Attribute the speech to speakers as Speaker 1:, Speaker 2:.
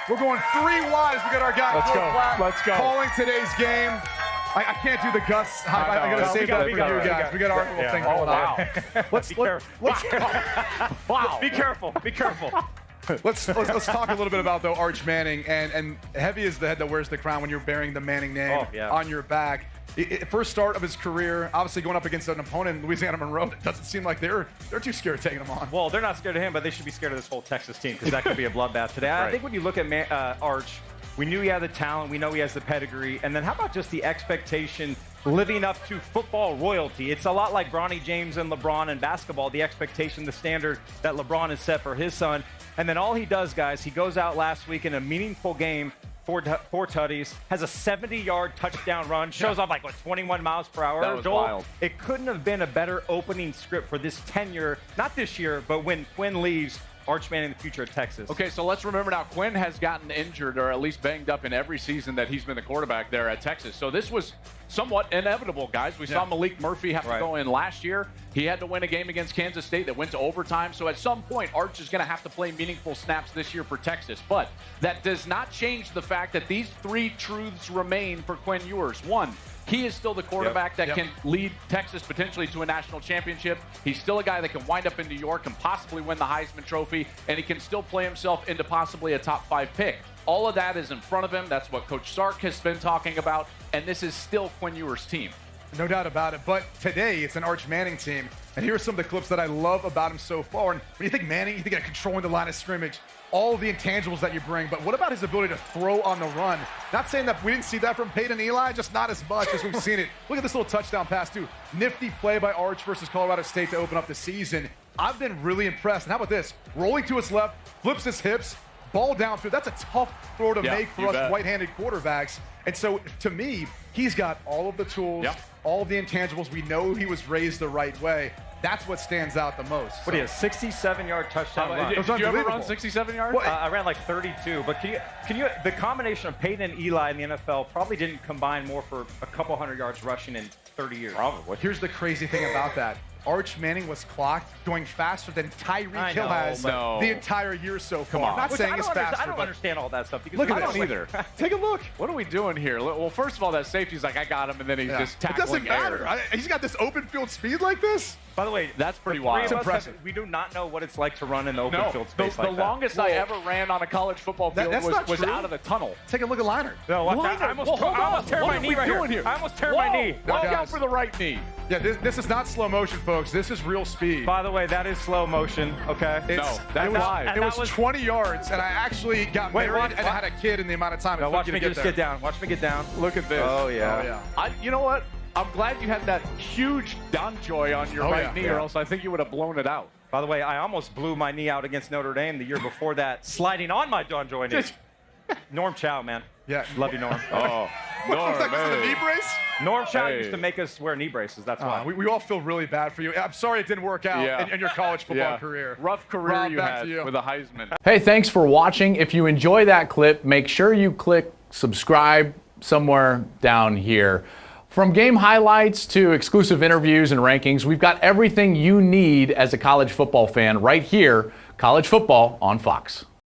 Speaker 1: We're going 3 wides. We got our guy Klatt
Speaker 2: Let's go.
Speaker 1: calling today's game. I can't do the Gus. I got to save that for you guys. We got our little thing going on. Let's
Speaker 2: Wow. Be careful. Be careful.
Speaker 1: Let's talk a little bit about, though, Arch Manning. And heavy is the head that wears the crown when you're bearing the Manning name on your back. First start of his career, obviously going up against an opponent in UL-Monroe. It doesn't seem like they're too scared of taking him on.
Speaker 2: Well, they're not scared of him, but they should be scared of this whole Texas team because that could be a bloodbath today. Right. I think when you look at Arch, we knew he had the talent. We know he has the pedigree. And then how about just the expectation living up to football royalty? It's a lot like Bronny James and LeBron in basketball, the expectation, the standard that LeBron has set for his son. And then all he does, guys, he goes out last week in a meaningful game, four tutties, has a 70-yard touchdown run, shows off like, 21 miles per hour.
Speaker 3: That was wild.
Speaker 2: It couldn't have been a better opening script for this tenure, not this year, but when Qiunn leaves, Arch Manning in the future of Texas.
Speaker 3: Okay, so let's remember now, Qiunn has gotten injured or at least banged up in every season that he's been the quarterback there at Texas. So this was somewhat inevitable, guys. We saw Malik Murphy have to go in last year. He had to win a game against Kansas State that went to overtime. So at some point, Arch is going to have to play meaningful snaps this year for Texas. But that does not change the fact that these 3 truths remain for Qiunn Ewers. 1, he is still the quarterback that can lead Texas potentially to a national championship. He's still a guy that can wind up in New York and possibly win the Heisman Trophy, and he can still play himself into possibly a top 5 pick. All of that is in front of him. That's what Coach Sark has been talking about, and this is still Qiunn Ewers' team.
Speaker 1: No doubt about it. But today, it's an Arch Manning team. And here are some of the clips that I love about him so far. And when you think Manning, you think of controlling the line of scrimmage, all the intangibles that you bring. But what about his ability to throw on the run? Not saying that we didn't see that from Peyton Eli, just not as much as we've seen it. Look at this little touchdown pass, too. Nifty play by Arch versus Colorado State to open up the season. I've been really impressed. And how about this? Rolling to his left, flips his hips, ball downfield. That's a tough throw to make for us right-handed quarterbacks. And so, to me, he's got all of the tools, all of the intangibles. We know he was raised the right way. That's what stands out the most.
Speaker 2: What do you have, 67-yard touchdown run?
Speaker 3: Did you ever run 67 yards?
Speaker 2: I ran like 32. But can you? The combination of Peyton and Eli in the NFL probably didn't combine more for a couple hundred yards rushing in 30 years.
Speaker 1: Probably. Here's the crazy thing about that. Arch Manning was clocked going faster than Tyreek Hill has the entire year so far. I'm not saying it's faster.
Speaker 2: I don't understand all that stuff.
Speaker 1: Look at this either. Take a look.
Speaker 3: What are we doing here? Well, first of all, that safety's like, I got him, and then he's just tackling.
Speaker 1: It doesn't matter. He's got this open field speed like this.
Speaker 2: By the way,
Speaker 3: that's pretty wild.
Speaker 1: It's impressive.
Speaker 2: We do not know what it's like to run in the open field space like that.
Speaker 3: The longest I ever ran on a college football field was out of the tunnel.
Speaker 1: Take a look at Leinart.
Speaker 2: No, I almost tear my knee right here. I almost tear my knee.
Speaker 3: Watch out for the right knee.
Speaker 1: Yeah, this is not slow motion, folks. This is real speed.
Speaker 2: By the way, that is slow motion, okay?
Speaker 1: That's live. It was 20 yards, and I actually got married and I had a kid in the amount of time.
Speaker 2: Now watch me just get down. Watch me get down.
Speaker 3: Look at this.
Speaker 2: Oh, yeah.
Speaker 3: You know what? I'm glad you had that huge Donjoy on your right knee, or else I think you would have blown it out.
Speaker 2: By the way, I almost blew my knee out against Notre Dame the year before that, sliding on my Donjoy knee. Norm Chow, man.
Speaker 1: Yeah.
Speaker 2: Love you, Norm.
Speaker 1: Norm, was that because of the knee brace?
Speaker 2: Norm Chow used to make us wear knee braces. That's why.
Speaker 1: We all feel really bad for you. I'm sorry it didn't work out in your college football career.
Speaker 3: Rough career Rob, you had with a Heisman.
Speaker 4: Hey, thanks for watching. If you enjoy that clip, make sure you click subscribe somewhere down here. From game highlights to exclusive interviews and rankings, we've got everything you need as a college football fan right here, College Football on Fox.